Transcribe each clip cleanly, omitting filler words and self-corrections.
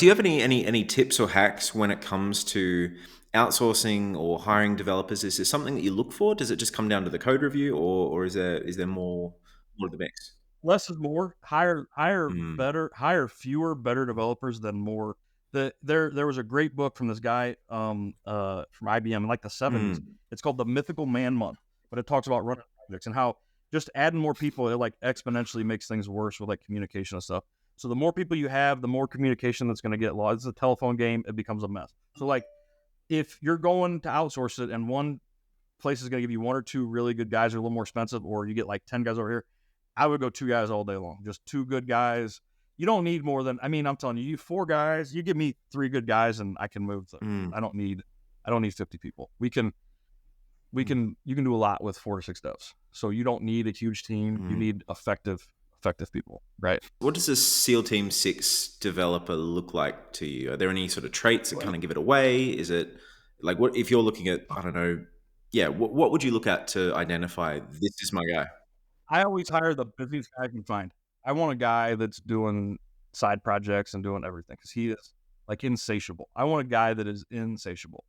Do you have any tips or hacks when it comes to outsourcing or hiring developers? Is there something that you look for? Does it just come down to the code review, or is there more of the mix? Less is more. Hire Mm, better, hire fewer better developers than more. There was a great book from this guy from IBM in like the 70s. mm, It's called The Mythical Man Month, but it talks about running projects and how just adding more people, it like exponentially makes things worse with like communication and stuff. So the more people you have, the more communication that's going to get lost. It's a telephone game. It becomes a mess. So like if you're going to outsource it and one place is going to give you one or two really good guys who are a little more expensive, or you get like 10 guys over here, I would go two guys all day long. Just two good guys. You don't need more than, I mean, I'm telling you, you four guys, you give me three good guys and I can move them. mm, I don't need 50 people. mm, You can do a lot with 4 to 6 devs. So you don't need a huge team. You mm. need effective people, right? What does a SEAL Team 6 developer look like to you? Are there any sort of traits that kind Right. of give it away? Is it like, what if you're looking at, I don't know, yeah, what would you look at to identify this is my guy? I always hire the busiest guy I can find. I want a guy that's doing side projects and doing everything because he is like insatiable. I want a guy that is insatiable.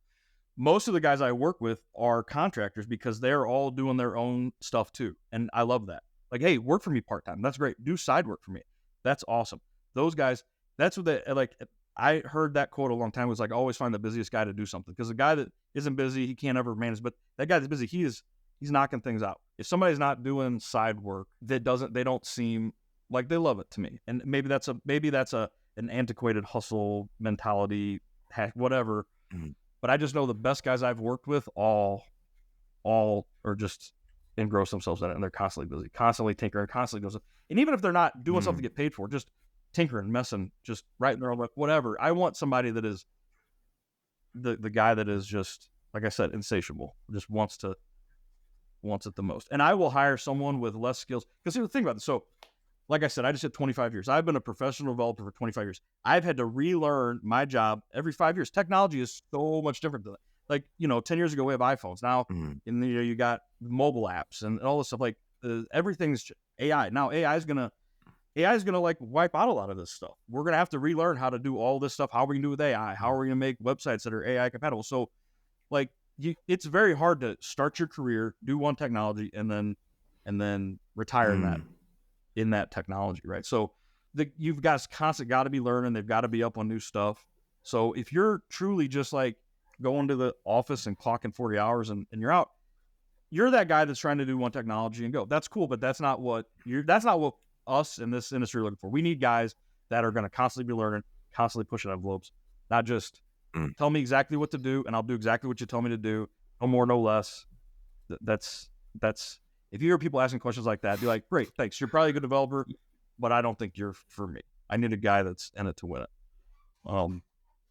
Most of the guys I work with are contractors because they're all doing their own stuff too. And I love that. Like, hey, work for me part time. That's great. Do side work for me. That's awesome. Those guys, that's what they like. I heard that quote a long time. It was like, always find the busiest guy to do something because the guy that isn't busy, he can't ever manage. But that guy that's busy, he's knocking things out. If somebody's not doing side work, they don't seem like they love it to me. And maybe that's a an antiquated hustle mentality, whatever. Mm, But I just know the best guys I've worked with all are just engross themselves in it, and they're constantly busy, constantly tinkering, constantly doing stuff. And even if they're not doing something to mm, get paid for, just tinkering, messing, just writing their own book, whatever. I want somebody that is the guy that is just like I said, insatiable, just wants it the most. And I will hire someone with less skills because here's the thing about this. So like I said, I just hit 25 years. I've been a professional developer for 25 years. I've had to relearn my job every 5 years. Technology is so much different than that. Like, 10 years ago, we have iPhones. Now, mm, you got mobile apps and all this stuff. Like, everything's AI. Now, AI is gonna like wipe out a lot of this stuff. We're gonna have to relearn how to do all this stuff. How are we gonna do with AI? How are we gonna make websites that are AI compatible? So, like, it's very hard to start your career, do one technology, and then retire mm, in that technology, right? So you've got constant got to be learning. They've got to be up on new stuff. So if you're truly just like going to the office and clocking 40 hours and you're out, you're that guy that's trying to do one technology and go. That's cool, but that's not what us in this industry are looking for. We need guys that are going to constantly be learning, constantly pushing envelopes, not just mm. tell me exactly what to do and I'll do exactly what you tell me to do, no more, no less. That's if you hear people asking questions like that, be like, great, thanks. You're probably a good developer, but I don't think you're for me. I need a guy that's in it to win it. Um,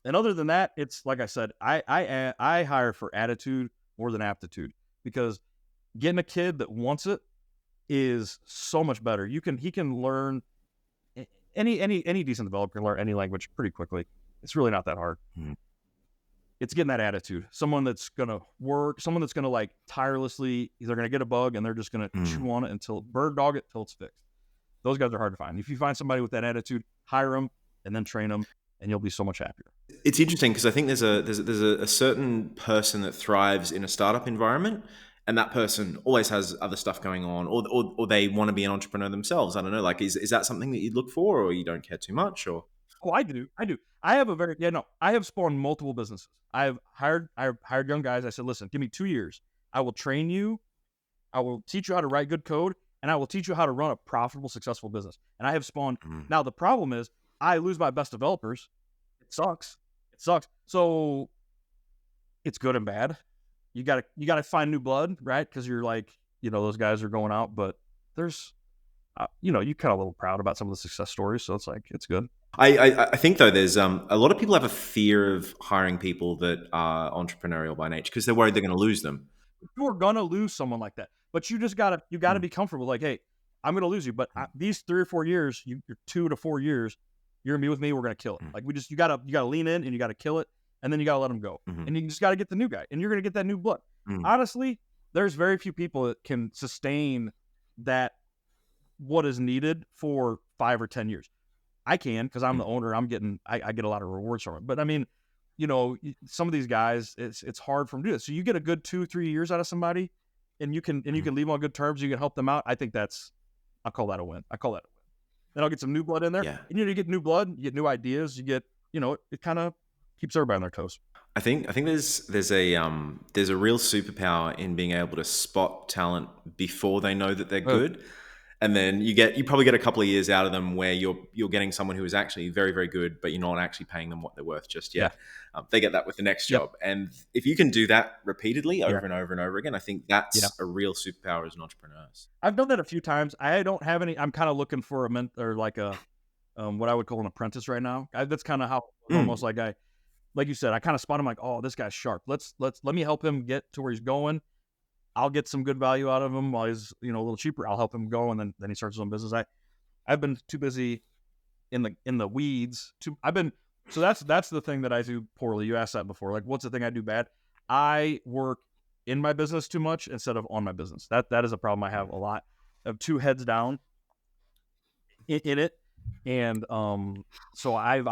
and other than that, it's like I said, I hire for attitude more than aptitude because getting a kid that wants it is so much better. He can learn any decent developer can learn any language pretty quickly. It's really not that hard. Mm, It's getting that attitude. Someone that's gonna work, someone that's gonna like tirelessly, they're gonna get a bug and they're just gonna mm. chew on it until bird dog it till it's fixed. Those guys are hard to find. If you find somebody with that attitude, hire them and then train them, and you'll be so much happier. It's interesting because I think there's a certain person that thrives in a startup environment, and that person always has other stuff going on, or they want to be an entrepreneur themselves. I don't know. Like, is that something that you look for, or you don't care too much, or? Oh, I do. I do. I have a very yeah no. I have spawned multiple businesses. I hired young guys. I said, listen, give me 2 years. I will train you. I will teach you how to write good code, and I will teach you how to run a profitable, successful business. And I have spawned. Mm, Now the problem is, I lose my best developers. It sucks. It sucks. So it's good and bad. You gotta find new blood, right? Because you're like, those guys are going out, but there's, you kind of a little proud about some of the success stories. So it's like it's good. I think though there's a lot of people have a fear of hiring people that are entrepreneurial by nature because they're worried they're going to lose them. You're gonna lose someone like that, but you gotta Mm, be comfortable. Like, hey, I'm gonna lose you, but mm, these 3 or 4 years, you're 2 to 4 years, you're gonna be with me. We're gonna kill it. mm, Like you gotta lean in and you gotta kill it, and then you gotta let them go, mhm, and you just gotta get the new guy, and you're gonna get that new blood. mm, Honestly, there's very few people that can sustain that what is needed for 5 or 10 years. I can, because I'm the Mm. owner. I get a lot of rewards from it. But I mean, some of these guys, it's hard for them to do it. So you get a good 2-3 years out of somebody, and you Mhm. can leave them on good terms. You can help them out. I think I'll call that a win. I call that a win. Then I'll get some new blood in there. Yeah. And you get new blood, you get new ideas, you get, it kind of keeps everybody on their toes. I think there's a real superpower in being able to spot talent before they know that they're Uh, good, and then you probably get a couple of years out of them where you're getting someone who is actually very very good, but you're not actually paying them what they're worth just yeah. yet. They get that with the next Yep. job, and if you can do that repeatedly Yeah. over and over and over again, I think Yeah. that's a real superpower as an entrepreneur. I've done that a few times. I don't have any. I'm kind of looking for a or like a what I would call an apprentice right now. That's kind of how almost Mm, like you said, I kind of spot him like, oh, this guy's sharp. Let me help him get to where he's going. I'll get some good value out of him while he's a little cheaper. I'll help him go, and then he starts his own business. I've been too busy in the weeds. So that's the thing that I do poorly. You asked that before. Like, what's the thing I do bad? I work in my business too much instead of on my business. That is a problem I have a lot. I have two heads down in it, and so I've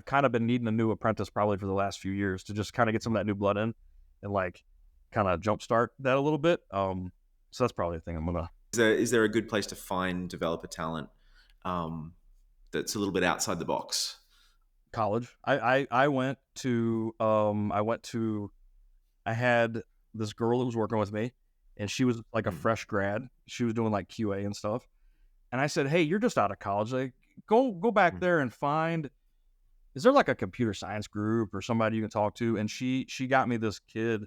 kind of been needing a new apprentice probably for the last few years to just kind of get some of that new blood in, and like kind of jumpstart that a little bit. So that's probably the thing I'm gonna is there a good place to find developer talent um, that's a little bit outside the box? college. I went to I had this girl who was working with me, and she was like a Mm, fresh grad. She was doing like QA and stuff. And I said, "Hey, you're just out of college. Like, go back mm, there and find. Is there like a computer science group or somebody you can talk to?" And she got me this kid,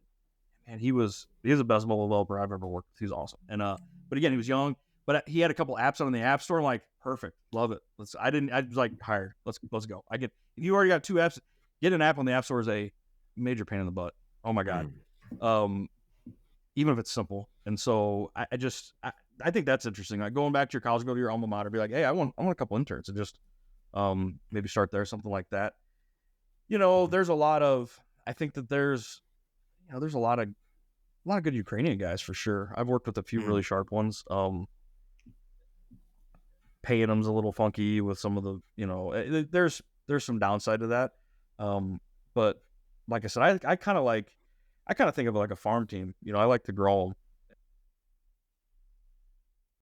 and he's the best mobile developer I've ever worked with. He's awesome. And but again, he was young, but he had a couple apps on the app store. I'm like, perfect, love it. I was like, hired. Let's go. If you already got two apps, get an app on the app store is a major pain in the butt. Oh my god. mm. Um, even if it's simple. And so I think that's interesting. Like going back to your college, go to your alma mater, be like, hey, I want a couple interns, and just maybe start there, something like that. There's a lot of I think that there's a lot of good Ukrainian guys for sure. I've worked with a few really Mm. sharp ones. Paying them's a little funky with some of the, there's some downside to that. But like I said, I kind of think of it like a farm team. I like to grow them.